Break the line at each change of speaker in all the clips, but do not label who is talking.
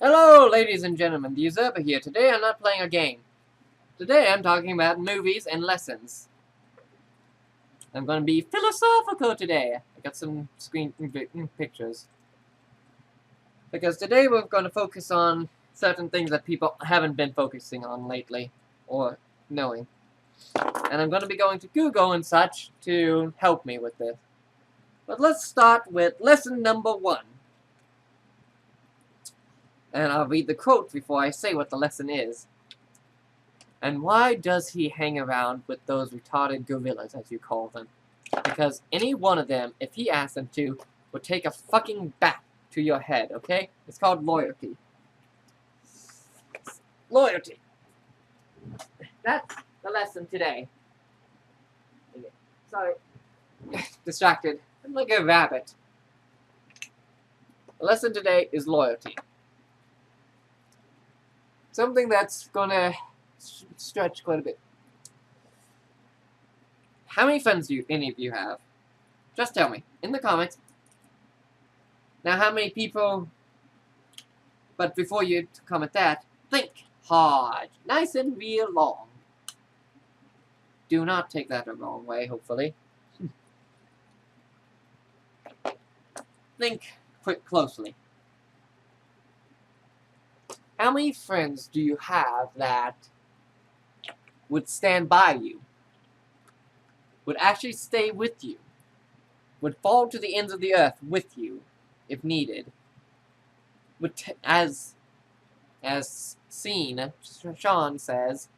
Hello, ladies and gentlemen, the Usurper here. Today I'm not playing a game. Today I'm talking about movies and lessons. I'm going to be philosophical today. I got some screen pictures. Because today we're going to focus on certain things that people haven't been focusing on lately, or knowing. And I'm going to be going to Google and such to help me with this. But let's start with lesson number 1. And I'll read the quote before I say what the lesson is. And why does he hang around with those retarded gorillas, as you call them? Because any one of them, if he asked them to, would take a fucking bat to your head, okay? It's called loyalty. Loyalty. That's the lesson today. Sorry. Distracted. I'm like a rabbit. The lesson today is loyalty. Something that's gonna stretch quite a bit. How many friends do any of you have? Just tell me in the comments. Now, how many people? But before you comment that, think hard, nice and real long. Do not take that the wrong way, hopefully. Think closely. How many friends do you have that would stand by you, would actually stay with you, would fall to the ends of the earth with you, if needed, would as seen, Sean says,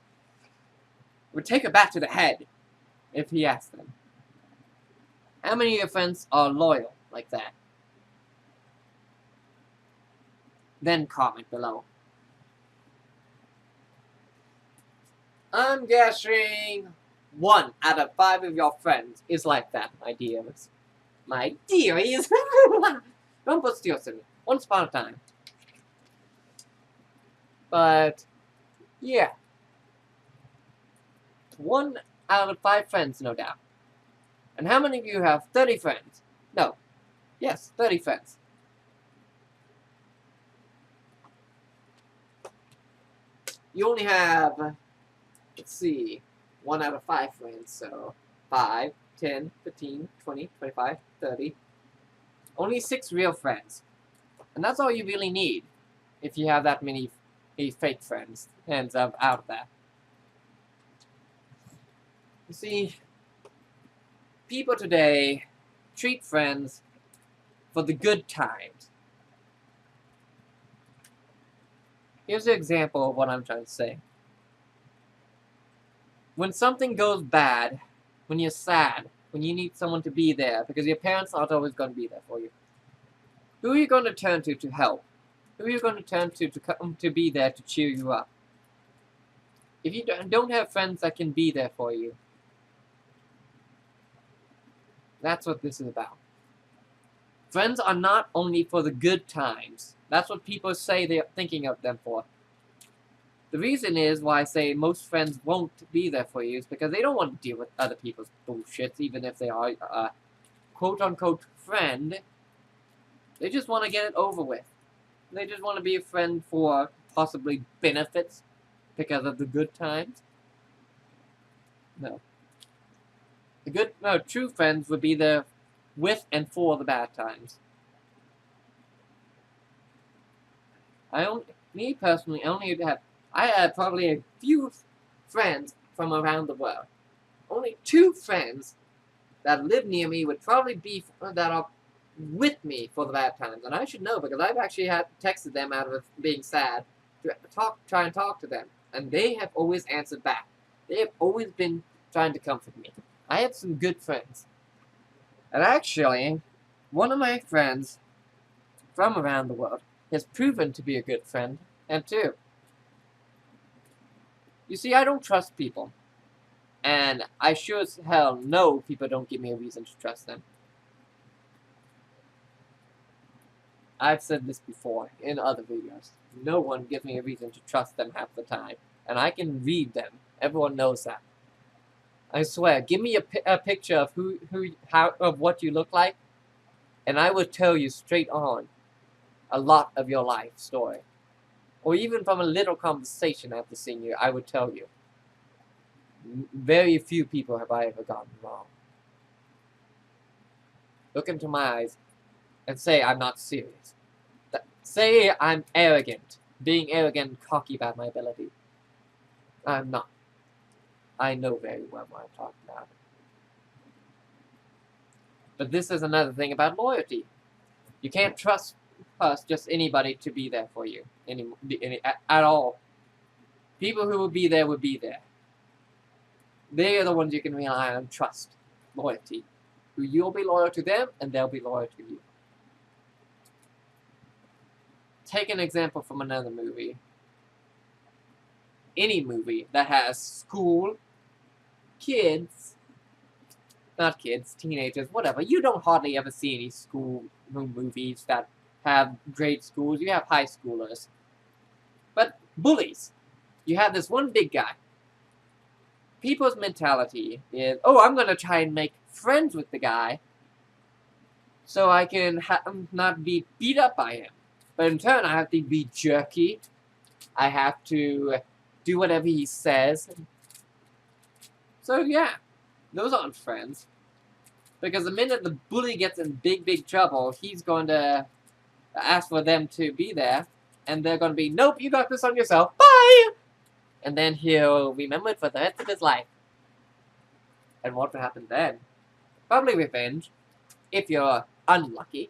would take a bat to the head if he asked them? How many of your friends are loyal like that? Then comment below. I'm guessing 1 out of 5 of your friends is like that, my dears. My dearies! Don't put steals in me. Once upon a time. But, yeah. 1 out of 5 friends, no doubt. And how many of you have 30 friends? No. Yes, 30 friends. You only have... Let's see, 1 out of 5 friends, so 5, 10, 15, 20, 25, 30. Only 6 real friends. And that's all you really need if you have that many fake friends. Hands up out of that. You see, people today treat friends for the good times. Here's an example of what I'm trying to say. When something goes bad, when you're sad, when you need someone to be there, because your parents aren't always going to be there for you, who are you going to turn to help? Who are you going to turn to come to be there to cheer you up? If you don't have friends that can be there for you, that's what this is about. Friends are not only for the good times. That's what people say they're thinking of them for. The reason is why I say most friends won't be there for you is because they don't want to deal with other people's bullshit, even if they are a quote-unquote friend. They just want to get it over with. They just want to be a friend for possibly benefits because of the good times. No. True friends would be there with and for the bad times. Me personally, I have probably a few friends from around the world. Only 2 friends that live near me would probably be that are with me for the bad times. And I should know because I've actually texted them out of being sad to try and talk to them. And they have always answered back. They have always been trying to comfort me. I have some good friends. And actually, one of my friends from around the world has proven to be a good friend, and 2. You see, I don't trust people. And I sure as hell know people don't give me a reason to trust them. I've said this before in other videos. No one gives me a reason to trust them half the time. And I can read them. Everyone knows that. I swear, give me a picture of of what you look like, and I will tell you straight on a lot of your life story. or even from a little conversation after seeing you, I would tell you. Very few people have I ever gotten wrong. Look into my eyes and say I'm not serious. Say I'm arrogant, being arrogant and cocky about my ability. I'm not. I know very well what I'm talking about. But this is another thing about loyalty. You can't trust just anybody to be there for you at all. People who will be there will be there. They are the ones you can rely on, trust, loyalty. You'll be loyal to them, and they'll be loyal to you. Take an example from another movie. Any movie that has school, kids, not kids, teenagers, whatever. You don't hardly ever see any school movies that have grade schools. You have high schoolers. But bullies. You have this one big guy. People's mentality is, oh, I'm going to try and make friends with the guy so I can not be beat up by him. But in turn, I have to be jerky. I have to do whatever he says. So yeah, those aren't friends. Because the minute the bully gets in big trouble, he's going to ask for them to be there. And they're going to be, nope, you got this on yourself. Bye! And then he'll remember it for the rest of his life. And what will happen then? Probably revenge. If you're unlucky.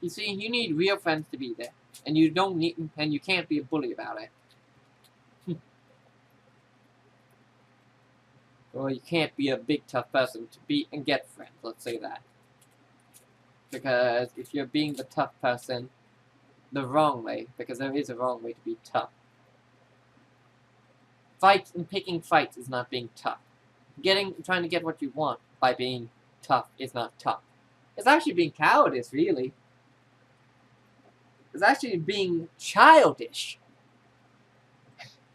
You see, you need real friends to be there. And you don't need, and you can't be a bully about it. Or you can't be a big tough person to be and get friends, let's say that. Because if you're being the tough person the wrong way, because there is a wrong way to be tough. Fights and picking fights is not being tough. Trying to get what you want by being tough is not tough. It's actually being cowardice, really. It's actually being childish.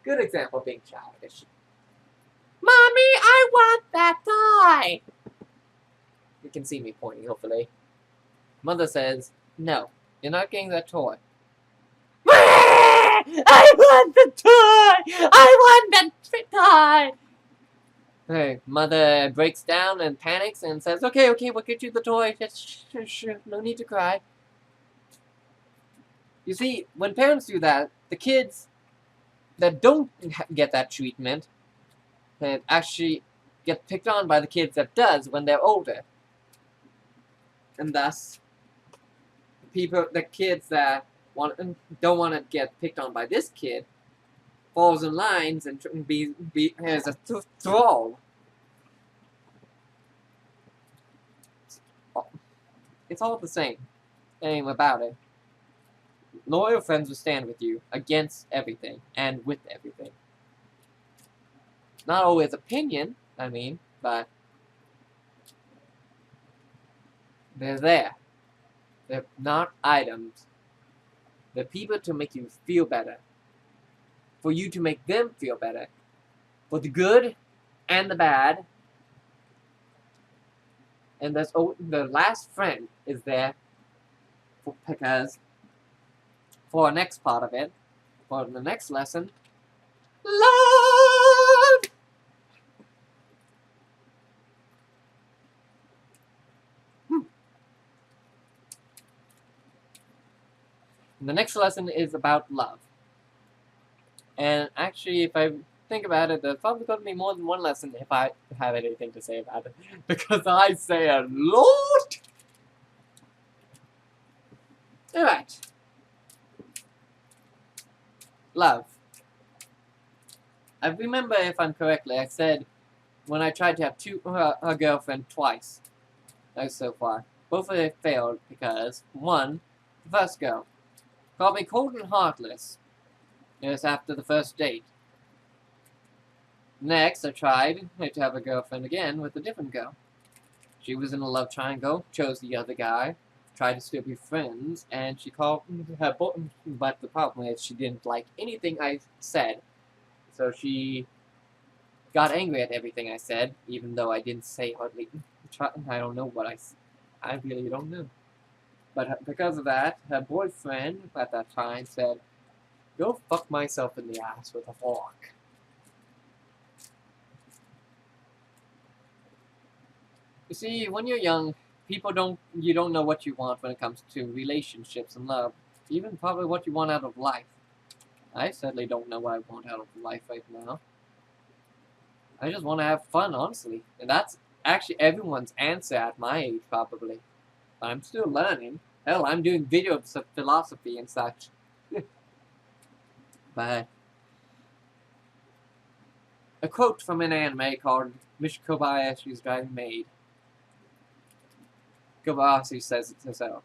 Good example of being childish. Mommy, I want that toy! You can see me pointing, hopefully. Mother says, no, you're not getting that toy. I want the toy! I want the toy! Hey, Mother breaks down and panics and says, okay, we'll get you the toy. Sure, no need to cry. You see, when parents do that, the kids that don't get that treatment actually get picked on by the kids that does when they're older. And thus, the kids that don't want to get picked on by this kid falls in lines and be as a thrall. It's all the same about it. Loyal friends will stand with you against everything and with everything. Not always opinion, but they're there. They're not items. They're people to make you feel better. For you to make them feel better. For the good and the bad. And the last friend is there because for our next part of it, for the next lesson, love! The next lesson is about love. And actually, if I think about it, there's probably going to be more than one lesson if I have anything to say about it. Because I say a lot! Alright. Love. I remember, if I'm correctly, I said when I tried to have a girlfriend twice. So far. Both of them failed because, one, the first girl called me cold and heartless. It was after the first date. Next, I tried to have a girlfriend again with a different girl. She was in a love triangle, chose the other guy, tried to still be friends, and she called her but the problem is she didn't like anything I said. So she got angry at everything I said, even though I didn't say hardly. I don't know what I really don't know. But because of that, her boyfriend at that time said, "Go fuck myself in the ass with a fork." You see, when you're young, you don't know what you want when it comes to relationships and love, even probably what you want out of life. I certainly don't know what I want out of life right now. I just want to have fun, honestly. And that's actually everyone's answer at my age, probably. But I'm still learning. Hell, I'm doing videos of philosophy and such. But a quote from an anime called Mish Kobayashi's Dragon Maid. Kobayashi says it herself.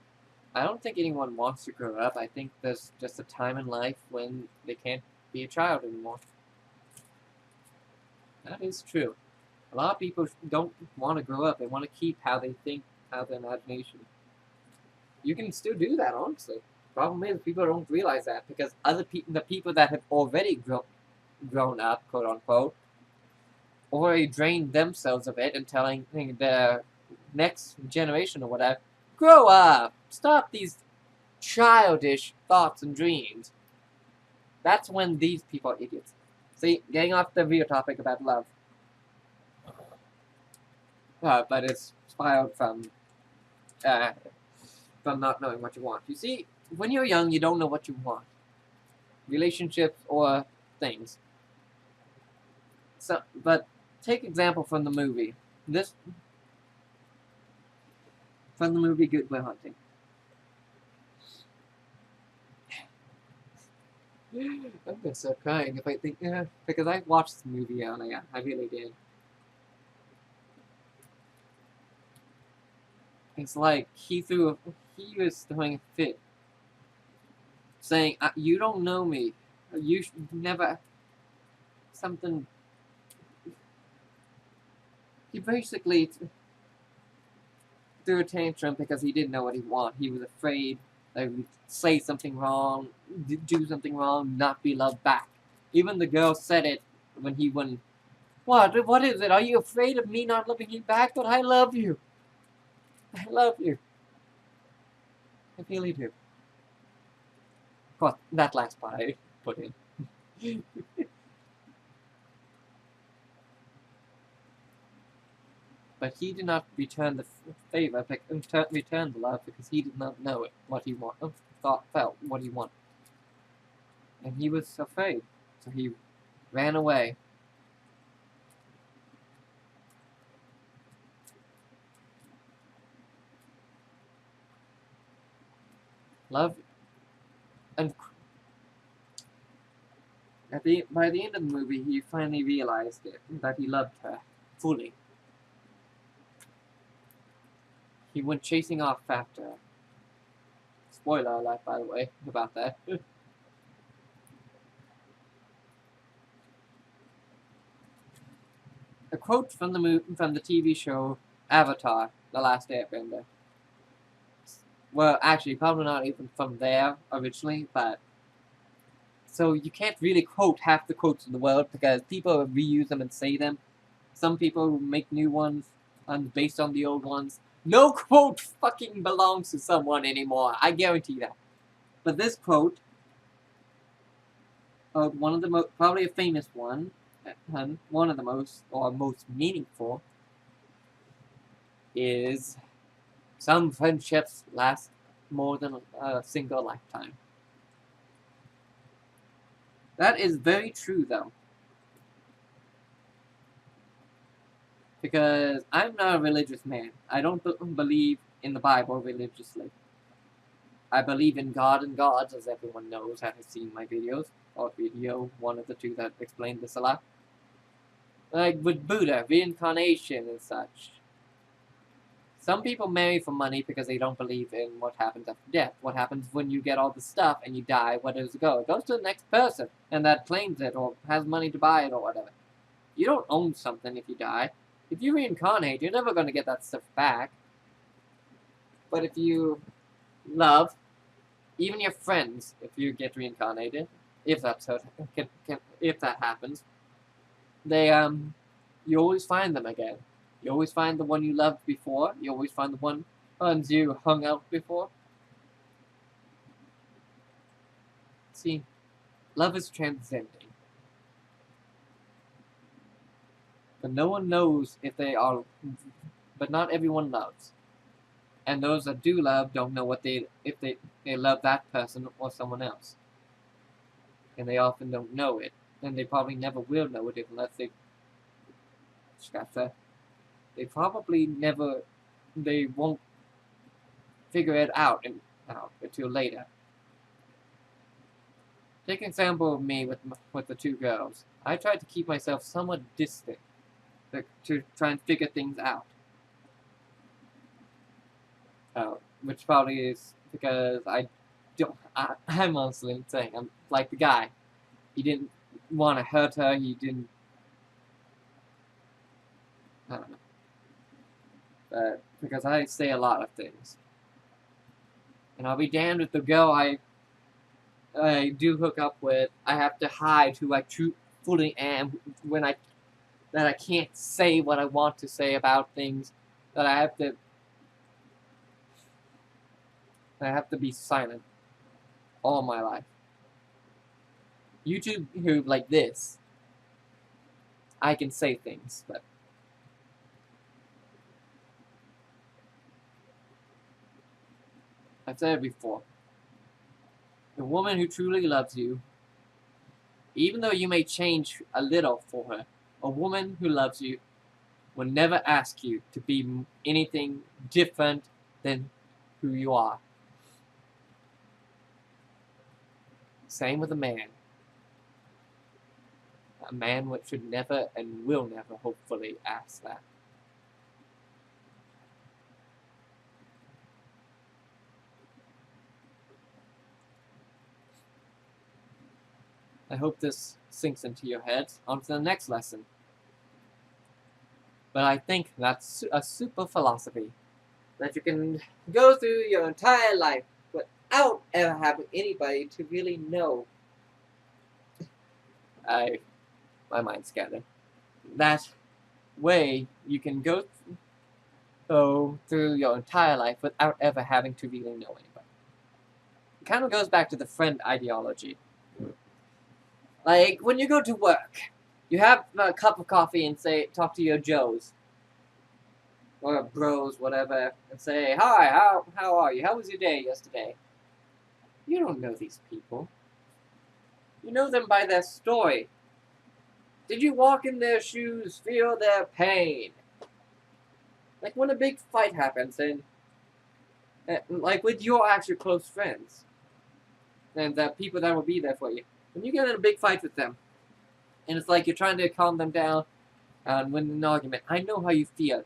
I don't think anyone wants to grow up. I think there's just a time in life when they can't be a child anymore. That is true. A lot of people don't want to grow up. They want to keep how they think, how their imagination. You can still do that, honestly. Problem is, people don't realize that because the people that have already grown up, quote unquote, already drained themselves of it and telling their next generation or whatever, grow up, stop these childish thoughts and dreams. That's when these people are idiots. See, getting off the real topic about love. But it's spiraled from not knowing what you want. You see, when you're young, you don't know what you want. Relationships or things. So, but take example from the movie. From the movie Good Will Hunting. I'm gonna start crying if I think, because I watched the movie earlier. I really did. It's like he was throwing a fit, saying, "You don't know me. You never." Something. He basically threw a tantrum because he didn't know what he wanted. He was afraid that he would say something wrong, do something wrong, not be loved back. Even the girl said it when he wouldn't. What? What is it? Are you afraid of me not loving you back? But I love you. I love you. I really do. Of course, that last part I put in. But he did not return the favor, return the love, because he did not know what he wanted, felt what he wanted. And he was afraid, so he ran away. Love, and by the end of the movie, he finally realized that he loved her fully. He went chasing off after her. Spoiler alert, by the way, about that. A quote from the TV show Avatar: The Last Airbender. Well, actually, probably not even from there originally, but so you can't really quote half the quotes in the world because people reuse them and say them. Some people make new ones based on the old ones. No quote fucking belongs to someone anymore. I guarantee that. But this quote, one of the probably a famous one, and one of the most meaningful, is some friendships last more than a single lifetime. That is very true, though. Because I'm not a religious man. I don't believe in the Bible religiously. I believe in God and gods, as everyone knows that has seen my videos, or video, one of the two that explained this a lot. Like with Buddha, reincarnation and such. Some people marry for money because they don't believe in what happens after death. What happens when you get all the stuff and you die, where does it go? It goes to the next person, and that claims it, or has money to buy it, or whatever. You don't own something if you die. If you reincarnate, you're never going to get that stuff back. But if you love, even your friends, if you get reincarnated, if that happens, you always find them again. You always find the one you loved before. You always find the ones you hung out before. See, love is transcending. But no one knows if they are, but not everyone loves. And those that do love don't know if they love that person or someone else. And they often don't know it. And they probably never will know it unless they scratch that. They probably never, they won't figure it out until later. Take an example of me with the two girls. I tried to keep myself somewhat distant to try and figure things out. Which probably is because I'm honestly insane. I'm like the guy. He didn't want to hurt her. He didn't. I don't know. But because I say a lot of things. And I'll be damned if the girl I do hook up with, I have to hide who I fully am that I can't say what I want to say about things, that I have to be silent all my life. YouTube who like this, I can say things, but I've said it before. The woman who truly loves you, even though you may change a little for her, a woman who loves you will never ask you to be anything different than who you are. Same with a man. A man should never and will never, hopefully, ask that. I hope this sinks into your head. On to the next lesson. But I think that's a super philosophy. That you can go through your entire life without ever having anybody to really know. My mind's scattered. That way you can go through your entire life without ever having to really know anybody. It kind of goes back to the friend ideology. Like, when you go to work, you have a cup of coffee and talk to your Joes. Or bros, whatever, and say, "Hi, how are you? How was your day yesterday?" You don't know these people. You know them by their story. Did you walk in their shoes, feel their pain? Like when a big fight happens, and like with your actual close friends, and the people that will be there for you. When you get in a big fight with them, and it's like you're trying to calm them down and win an argument, I know how you feel.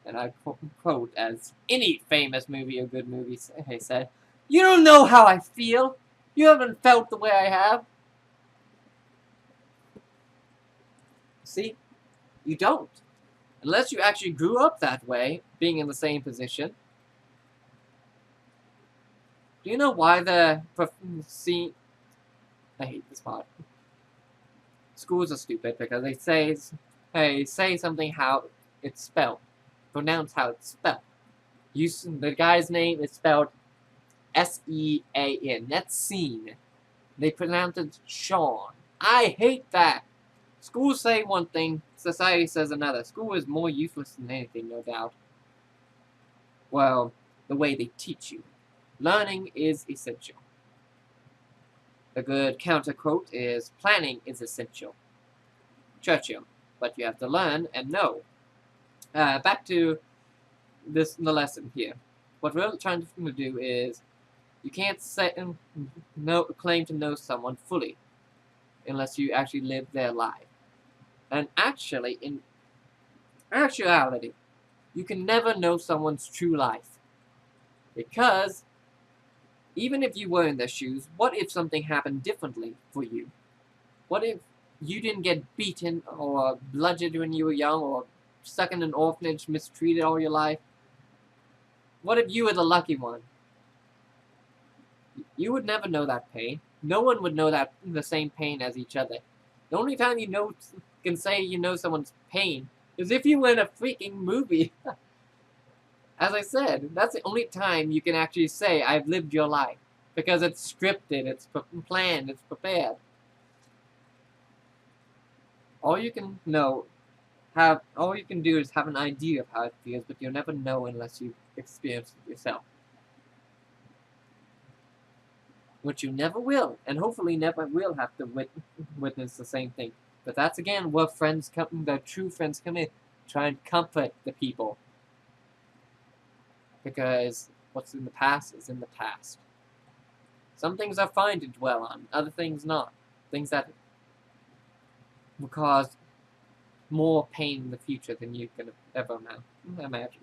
And I quote, as any famous movie or good movie said, "You don't know how I feel. You haven't felt the way I have." See? You don't. Unless you actually grew up that way, being in the same position. Do you know why I hate this part. Schools are stupid because they say something how it's spelled. Pronounce how it's spelled. The guy's name is spelled S-E-A-N. That's seen. They pronounce it Sean. I hate that. Schools say one thing, society says another. School is more useless than anything, no doubt. Well, the way they teach you. Learning is essential. A good counter quote is, "Planning is essential." Churchill. But you have to learn and know. Back to the lesson here. What we're trying to do is, you can't claim to know someone fully unless you actually live their life. And actually, in actuality, you can never know someone's true life. Because even if you were in their shoes, what if something happened differently for you? What if you didn't get beaten or bludgeoned when you were young, or stuck in an orphanage, mistreated all your life? What if you were the lucky one? You would never know that pain. No one would know the same pain as each other. The only time you can say you know someone's pain is if you were in a freaking movie. As I said, that's the only time you can actually say, "I've lived your life." because it's scripted, it's planned, it's prepared. All you can do is have an idea of how it feels, but you'll never know unless you experience it yourself. Which you never will, and hopefully never will have to witness the same thing. But that's again where the true friends come in, try and comfort the people. Because what's in the past is in the past. Some things are fine to dwell on, other things not. Things that will cause more pain in the future than you can ever imagine.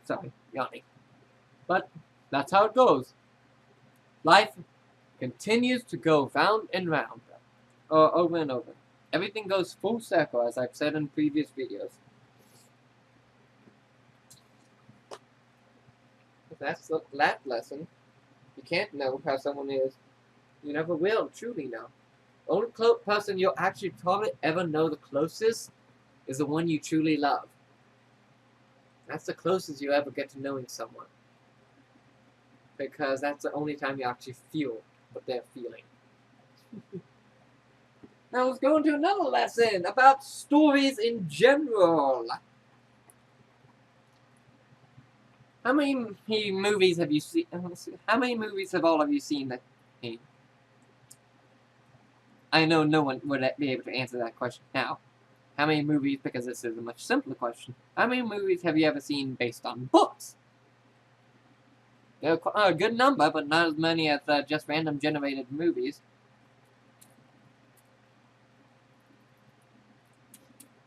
Sorry, yawning. But that's how it goes. Life continues to go round and round, or over and over. Everything goes full circle, as I've said in previous videos. If that's that lesson, you can't know how someone is. You never will truly know. The only person you'll actually probably ever know the closest is the one you truly love. That's the closest you ever get to knowing someone. Because that's the only time you actually feel what they're feeling. Now let's go into another lesson about stories in general. How many movies have you seen? How many movies have all of you seen that? I know no one would be able to answer that question now. How many movies, because this is a much simpler question, how many movies have you ever seen based on books? There are a good number, but not as many as just random generated movies.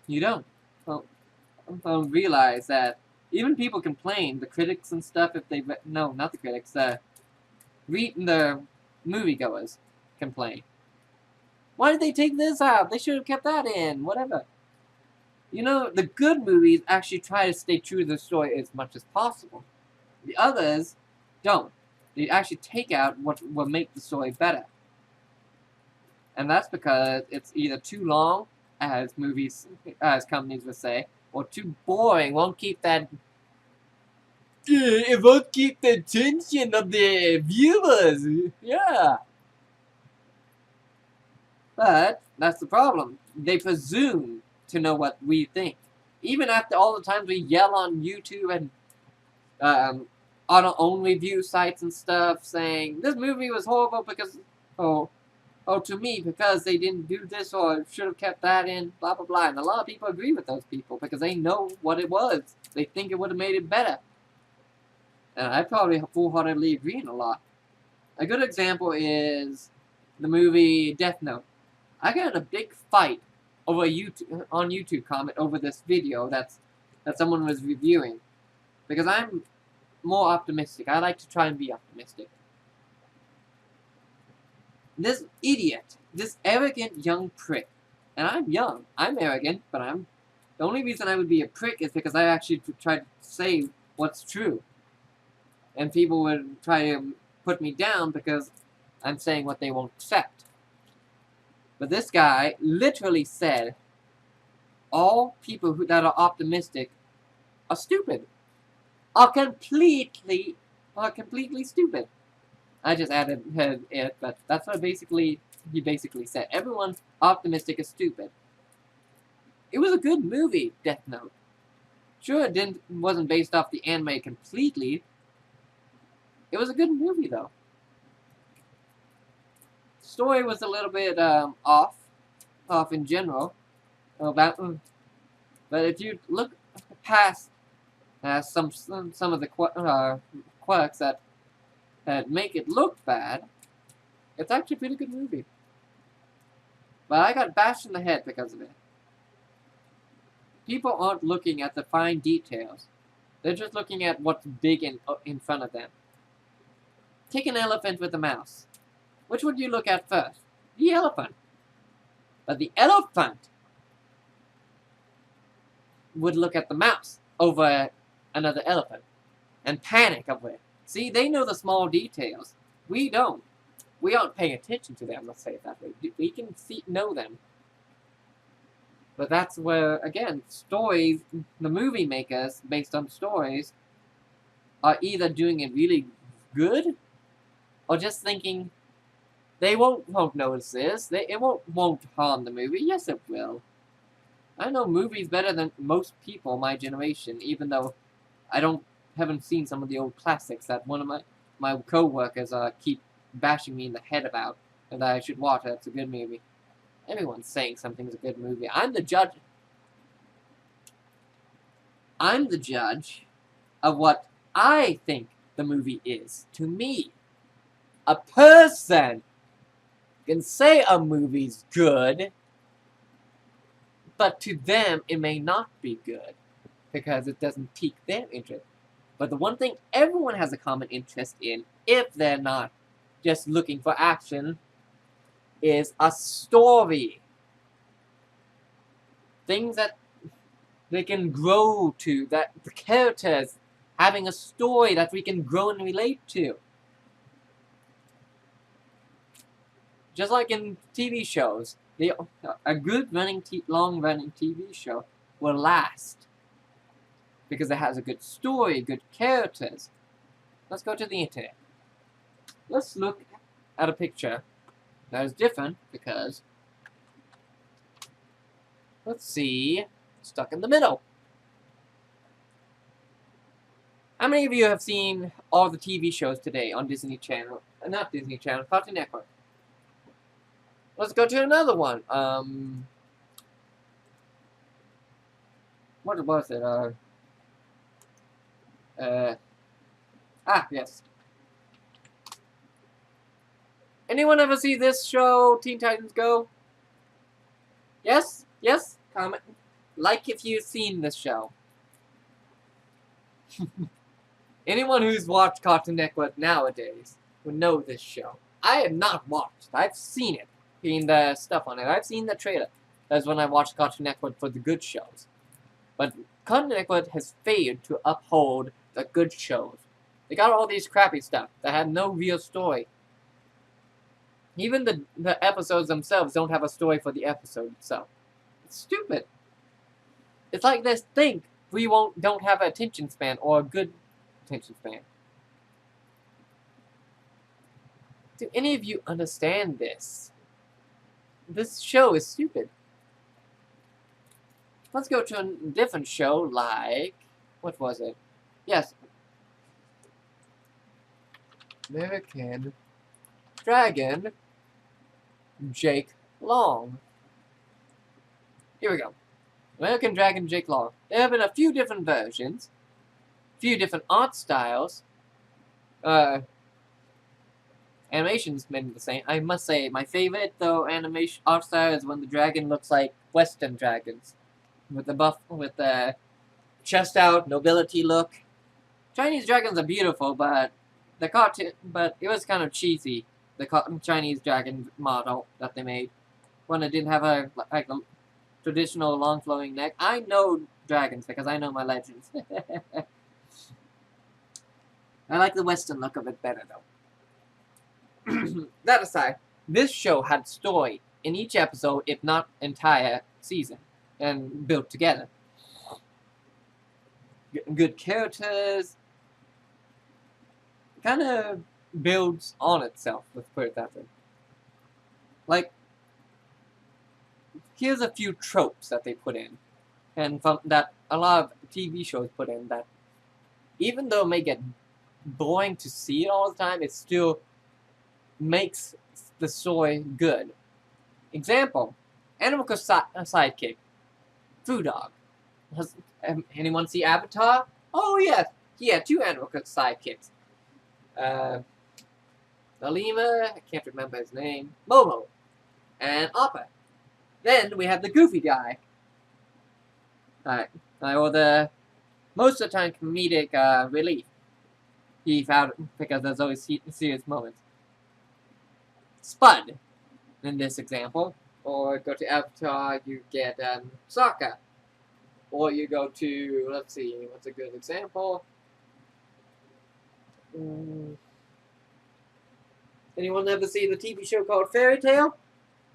You don't. Well, realize that even people complain, the critics and stuff, if they... No, not the critics. The moviegoers complain. Why did they take this out? They should have kept that in. Whatever. You know, the good movies actually try to stay true to the story as much as possible. The others don't. They actually take out what will make the story better. And that's because it's either too long, as companies would say, or too boring. Won't keep that... It won't keep the attention of the viewers. Yeah. But that's the problem. They presume to know what we think. Even after all the times we yell on YouTube and on our own review sites and stuff saying, this movie was horrible because... to me, because they didn't do this or should have kept that in, blah, blah, blah. And a lot of people agree with those people because they know what it was. They think it would have made it better. And I probably full-heartedly agree in a lot. A good example is the movie Death Note. I got in a big fight over on YouTube comment over this video that someone was reviewing. Because I'm more optimistic. I like to try and be optimistic. This idiot, this arrogant young prick, and I'm young, I'm arrogant, but the only reason I would be a prick is because I actually tried to say what's true. And people would try to put me down because I'm saying what they won't accept. But this guy literally said, all people that are optimistic are stupid. Are completely stupid. I just added it, but that's what he basically said. Everyone optimistic is stupid. It was a good movie, Death Note. Sure, it wasn't based off the anime completely. It was a good movie, though. The story was a little bit off in general. But if you look past some of the quirks that make it look bad, it's actually a pretty good movie. But I got bashed in the head because of it. People aren't looking at the fine details. They're just looking at what's big in front of them. Take an elephant with a mouse. Which would you look at first? The elephant. But the elephant would look at the mouse over another elephant and panic over it. See, they know the small details. We don't. We aren't paying attention to them, let's say it that way. We can know them. But that's where, again, stories, the movie makers, based on stories, are either doing it really good or just thinking they won't notice this. It won't harm the movie. Yes, it will. I know movies better than most people my generation, even though I haven't seen some of the old classics that one of my co-workers keep bashing me in the head about, and I should watch it. It's a good movie. Everyone's saying something's a good movie. I'm the judge. I'm the judge of what I think the movie is. To me, a person can say a movie's good, but to them it may not be good because it doesn't pique their interest. But the one thing everyone has a common interest in, if they're not just looking for action, is a story. Things that they can grow to, that the characters having a story that we can grow and relate to. Just like in TV shows, a good long-running TV show will last because it has a good story, good characters. Let's go to the internet. Let's look at a picture that is different because, let's see, stuck in the middle. How many of you have seen all the TV shows today on Disney Channel? Not Disney Channel, Cartoon Network. Let's go to another one. What was it? Yes. Anyone ever see this show, Teen Titans Go? Yes? Yes? Comment. Like if you've seen this show. Anyone who's watched Cartoon Network nowadays would know this show. I have not watched. I've seen it. Seen the stuff on it. I've seen the trailer. That's when I watched Cartoon Network for the good shows. But Cartoon Network has failed to uphold the good shows. They got all these crappy stuff that had no real story. Even the episodes themselves don't have a story for the episode itself. It's stupid. It's like they think we don't have an attention span or a good attention span. Do any of you understand this? This show is stupid. Let's go to a different show like, what was it? Yes. American Dragon Jake Long. Here we go. American Dragon Jake Long. There have been a few different versions, few different art styles. Animation's been the same. I must say, my favorite though animation art style is when the dragon looks like Western dragons, with the chest out, nobility look. Chinese dragons are beautiful, but it was kind of cheesy. The Chinese dragon model that they made, when it didn't have a traditional long flowing neck. I know dragons because I know my legends. I like the Western look of it better though. That aside, this show had story in each episode, if not entire season, and built together. Good characters. Kind of builds on itself, let's put it that way. Like, here's a few tropes that they put in, and that a lot of TV shows put in, that even though it may get boring to see it all the time, it still makes the story good. Example, Animal sidekick, Food Dog. Anyone see Avatar? Oh yes, he had two Animal sidekicks. Alima, I can't remember his name, Momo, and Appa. Then we have the goofy guy. Or the most of the time comedic relief. He found because there's always serious moments. Spud, in this example, or go to Avatar, you get Sokka, or you go to, let's see, what's a good example? Anyone ever see the TV show called Fairy Tale?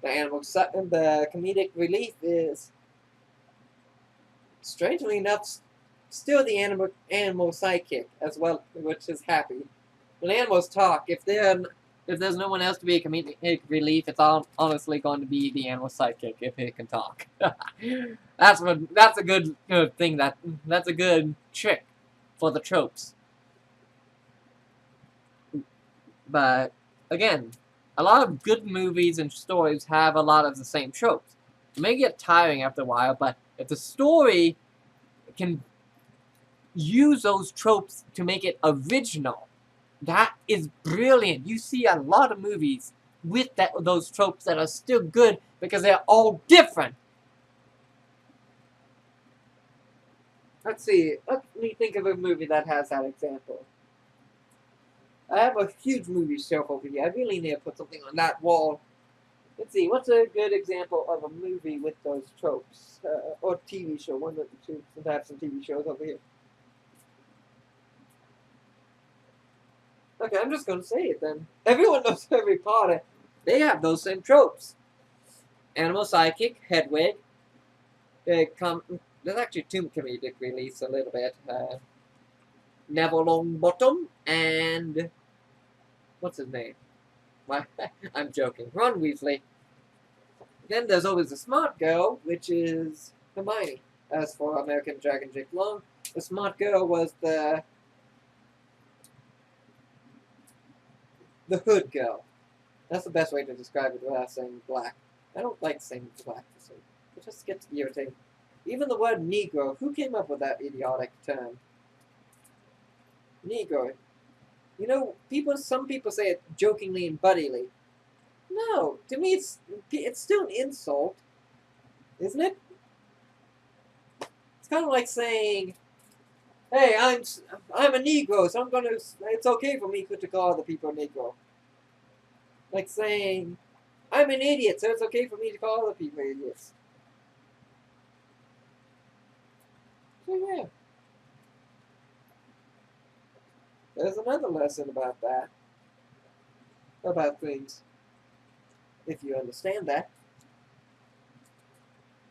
The comedic relief is, strangely enough, still the animal sidekick as well, which is happy. When animals talk, if there's no one else to be a comedic relief, it's honestly going to be the animal sidekick if it can talk. That's a good thing. That's a good trick for the tropes. But again, a lot of good movies and stories have a lot of the same tropes. It may get tiring after a while, but if the story can use those tropes to make it original, that is brilliant. You see a lot of movies with those tropes that are still good because they're all different. Let's see. Let me think of a movie that has that example. I have a huge movie shelf over here. I really need to put something on that wall. Let's see. What's a good example of a movie with those tropes? Or TV show. One of the two. Since I have some TV shows over here. Okay, I'm just going to say it then. Everyone knows Harry Potter. They have those same tropes. Animal sidekick, Hedwig. There's actually two comedic reliefs a little bit. Neville Longbottom and... what's his name? I'm joking. Ron Weasley. Then there's always the smart girl, which is Hermione. As for American Dragon Jake Long, the smart girl was the hood girl. That's the best way to describe it without saying black. I don't like saying black, so it just gets irritating. Even the word Negro, who came up with that idiotic term? Negro. You know, some people say it jokingly and buddily. No, to me it's still an insult, isn't it? It's kind of like saying, "Hey, I'm a Negro, so it's okay for me to call other people Negro." Like saying, "I'm an idiot, so it's okay for me to call other people idiots." So yeah. There's another lesson about that. About things. If you understand that.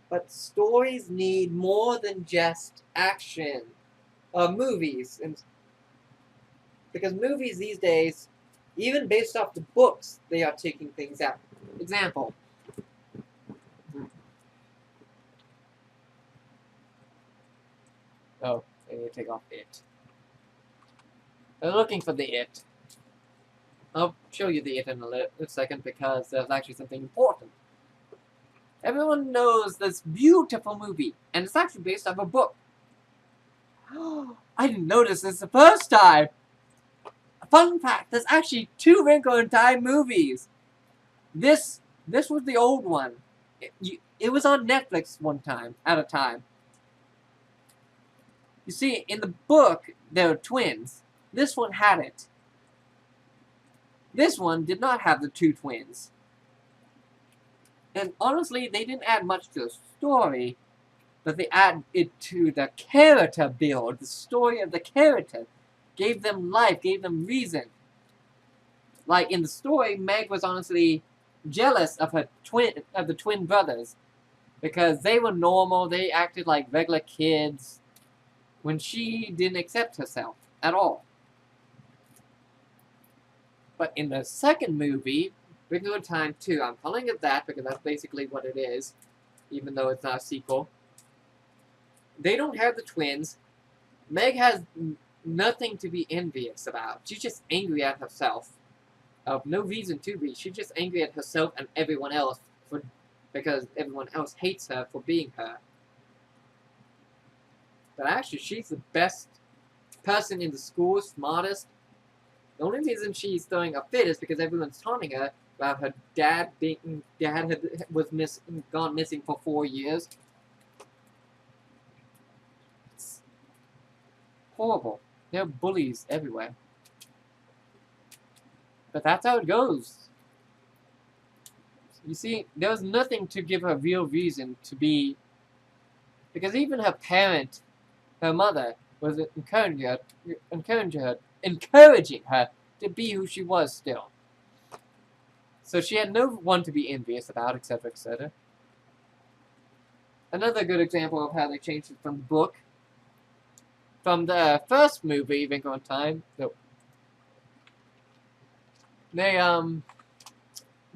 But stories need more than just action. Movies. Because movies these days, even based off the books, they are taking things out. Example. Oh, I need to take off it. I'm looking for the it. I'll show you the it in a second because there's actually something important. Everyone knows this beautiful movie, and it's actually based off a book. I didn't notice this the first time. Fun fact, there's actually 2 Wrinkle in Time movies. This was the old one. It was on Netflix one time, at a time. You see, in the book, there were twins. This one had it. This one did not have the 2 twins. And honestly, they didn't add much to the story, but they added it to the character build, the story of the character. Gave them life, gave them reason. Like in the story, Meg was honestly jealous of the twin brothers. Because they were normal, they acted like regular kids when she didn't accept herself at all. But in the second movie, Wrinkle in Time 2, I'm calling it that because that's basically what it is, even though it's not a sequel. They don't have the twins. Meg has nothing to be envious about. She's just angry at herself. Of no reason to be. She's just angry at herself and everyone else because everyone else hates her for being her. But actually, she's the best person in the school, smartest. The only reason she's throwing a fit is because everyone's taunting her about her dad was gone missing for 4 years. It's horrible. There are bullies everywhere. But that's how it goes. You see, there was nothing to give her real reason to be... Because even her parent, her mother, was encouraging her to be who she was still. So she had no one to be envious about, etc., etc. Another good example of how they changed it from the book. from the first movie, Wrinkle in Time, the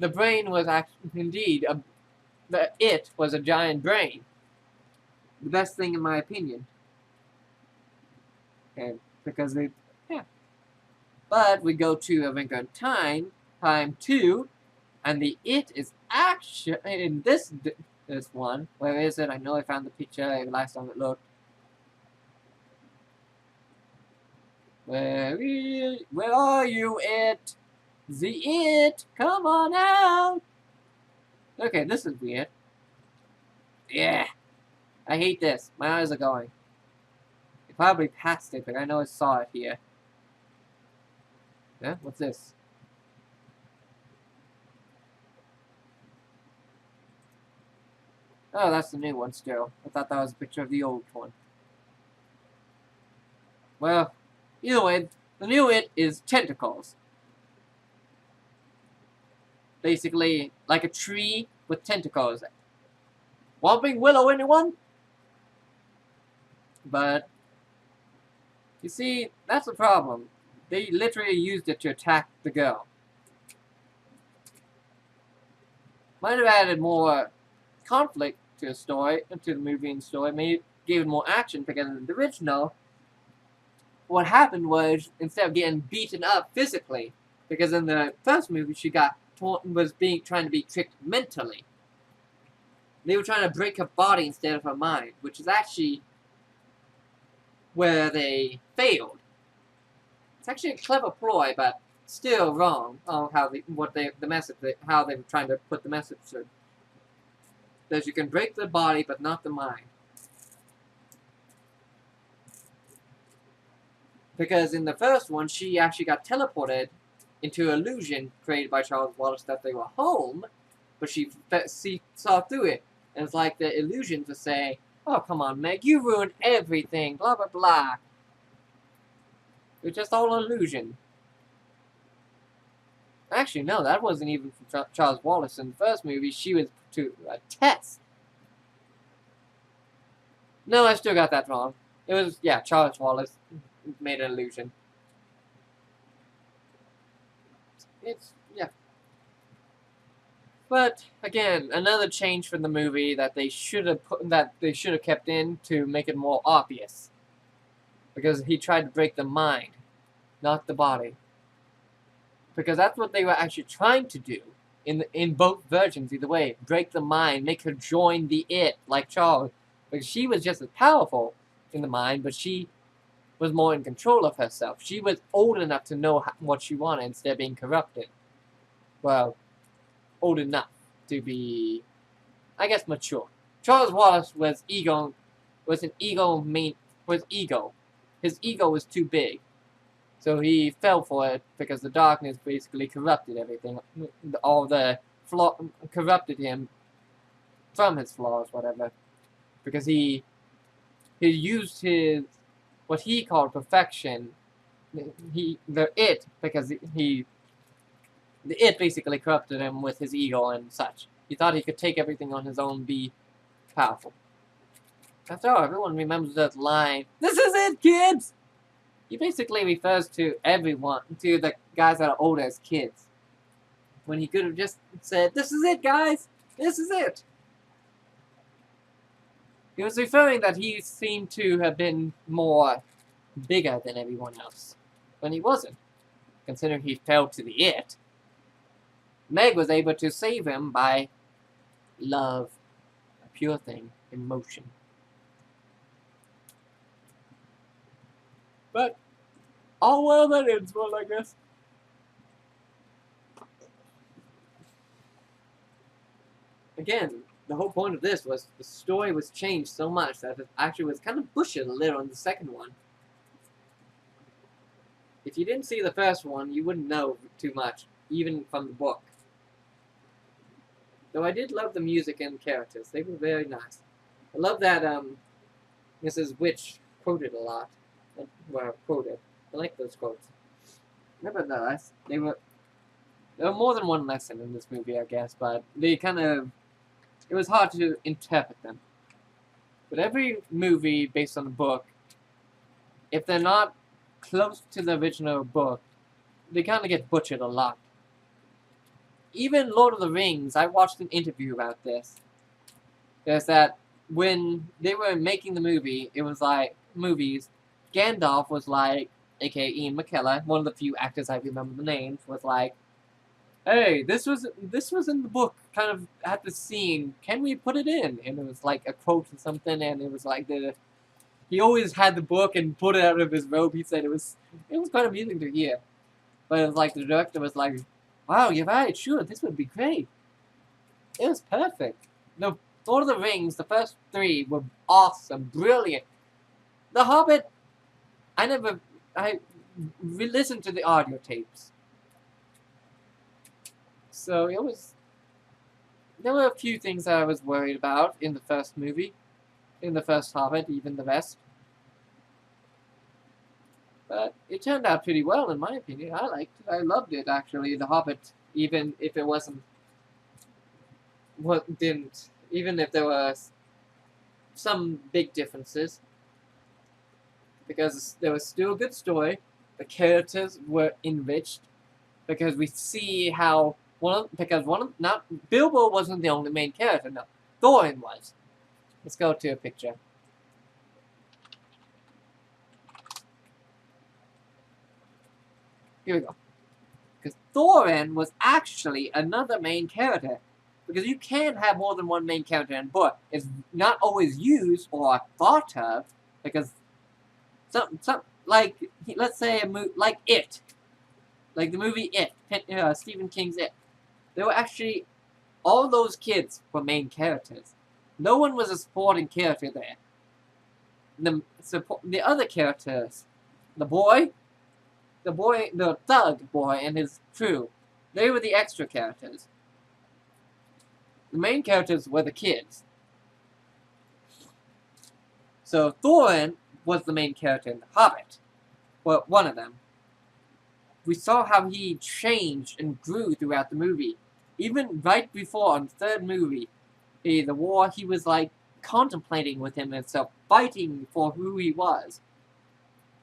brain was indeed it was a giant brain. The best thing in my opinion. And because yeah. But we go to a Wrinkle in Time 2, and the it is actually in this one. Where is it? I know I found the picture last time it looked. Where are you, it? The it, come on out. Okay, this is weird. Yeah, I hate this. My eyes are going. I probably passed it, but I know I saw it here. Yeah, what's this? Oh, that's the new one still. I thought that was a picture of the old one. Well, either way, the new it is tentacles. Basically, like a tree with tentacles. Whomping Willow, anyone? But, you see, that's the problem. They literally used it to attack the girl. Might have added more conflict to the story, to the movie and story. Maybe gave it more action, because in the original, what happened was, instead of getting beaten up physically, because in the first movie she trying to be tricked mentally. They were trying to break her body instead of her mind, which is actually where they failed. It's actually a clever ploy, but still wrong on how how they were trying to put the message through. That you can break the body, but not the mind. Because in the first one, she actually got teleported into an illusion created by Charles Wallace that they were home, but she saw through it. And it's like the illusion to say, oh, come on, Meg, you ruined everything, blah, blah, blah. It was just all an illusion. Actually, no, that wasn't even from Charles Wallace. In the first movie, she was to a test. No, I still got that wrong. It was, yeah, Charles Wallace made an illusion. It's, yeah. But again, another change from the movie that they should have kept in to make it more obvious. Because he tried to break the mind, not the body. Because that's what they were actually trying to do in both versions, either way. Break the mind, make her join the it, like Charles. Because she was just as powerful in the mind, but she was more in control of herself. She was old enough to know what she wanted instead of being corrupted. Well, old enough to be, I guess, mature. Charles Wallace was ego. His ego was too big. So he fell for it because the darkness basically corrupted everything. All the corrupted him from his flaws, whatever. Because he used his, what he called perfection, the it basically corrupted him with his ego and such. He thought he could take everything on his own and be powerful. After all, everyone remembers that line, "This is it, kids!" He basically refers to everyone, to the guys that are older as kids. When he could have just said, "This is it, guys! This is it!" He was referring that he seemed to have been more bigger than everyone else. When he wasn't. Considering he fell to the it. Meg was able to save him by love. A pure thing. Emotion. But, all well that ends well, I guess. Again, the whole point of this was the story was changed so much that it actually was kind of pushed a little in the second one. If you didn't see the first one, you wouldn't know too much, even from the book. Though I did love the music and characters. They were very nice. I love that Mrs. Witch quoted a lot. Well, quoted. I like those quotes. Nevertheless, there were more than one lesson in this movie, I guess, but they kind of, it was hard to interpret them. But every movie based on the book if they're not close to the original book, they kind of get butchered a lot. Even Lord of the Rings, I watched an interview about this. There's that when they were making the movie, it was like movies. Gandalf was like, aka Ian McKellen, one of the few actors I remember the names, was like, "Hey, this was in the book. Kind of at the scene. Can we put it in?" And it was like a quote or something, and it was like he always had the book and put it out of his robe. He said it was quite amusing to hear, but it was like the director was like, "Wow, you're right. Sure, this would be great." It was perfect. The Lord of the Rings, the first 3 were awesome, brilliant. The Hobbit, I re-listened to the audio tapes. So there were a few things that I was worried about in the first movie, in the first Hobbit, even the rest. But it turned out pretty well, in my opinion. I liked it. I loved it, actually, The Hobbit, even if it wasn't, even if there were some big differences. Because there was still a good story. The characters were enriched. Because we see how Bilbo wasn't the only main character. No, Thorin was. Let's go to a picture. Here we go. Because Thorin was actually another main character. Because you can have more than one main character in a book. It's not always used or thought of. Because let's say like It. Like the movie It. Stephen King's It. There were actually, all those kids were main characters. No one was a supporting character there. The other characters, the thug boy and his crew, they were the extra characters. The main characters were the kids. So Thorin was the main character in The Hobbit. Well, one of them. We saw how he changed and grew throughout the movie. Even right before, on the 3rd movie, the war, he was like contemplating with himself, fighting for who he was.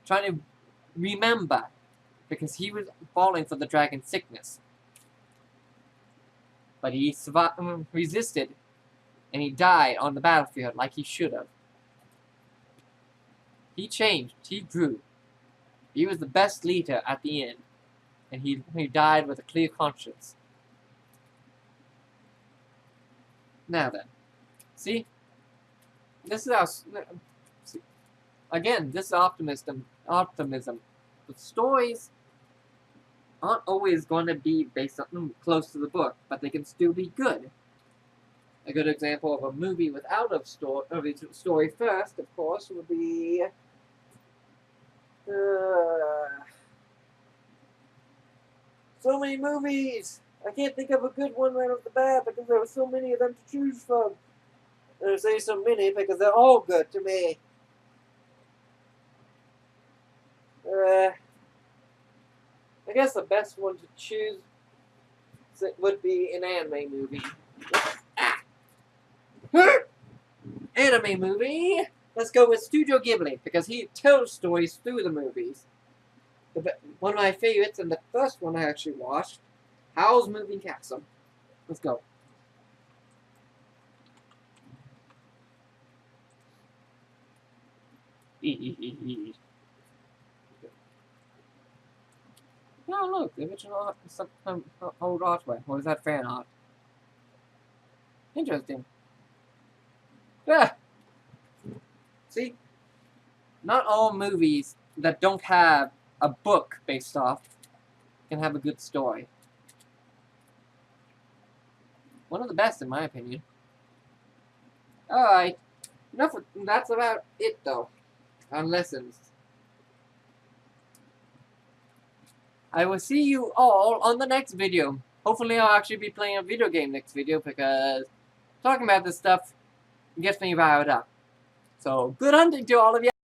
Trying to remember, because he was falling for the dragon sickness. But he resisted, and he died on the battlefield like he should have. He changed, he grew. He was the best leader at the end, and he died with a clear conscience. Now then, see? This is our... Again, this is optimism. The stories aren't always going to be based on close to the book, but they can still be good. A good example of a movie without a story first, of course, would be... so many movies! I can't think of a good one right off the bat because there were so many of them to choose from. I say so many because they're all good to me. I guess the best one to choose would be an anime movie. Anime movie! Let's go with Studio Ghibli, because he tells stories through the movies. One of my favorites, and the first one I actually watched, Howl's Moving Castle. Let's go. Oh, look, the original old artwork. Or is that fan art? Interesting. Yeah. See? Not all movies that don't have a book based off can have a good story. One of the best, in my opinion. Alright. That's about it, though. On lessons. I will see you all on the next video. Hopefully I'll actually be playing a video game next video, because talking about this stuff gets me riled up. So, good hunting to all of you.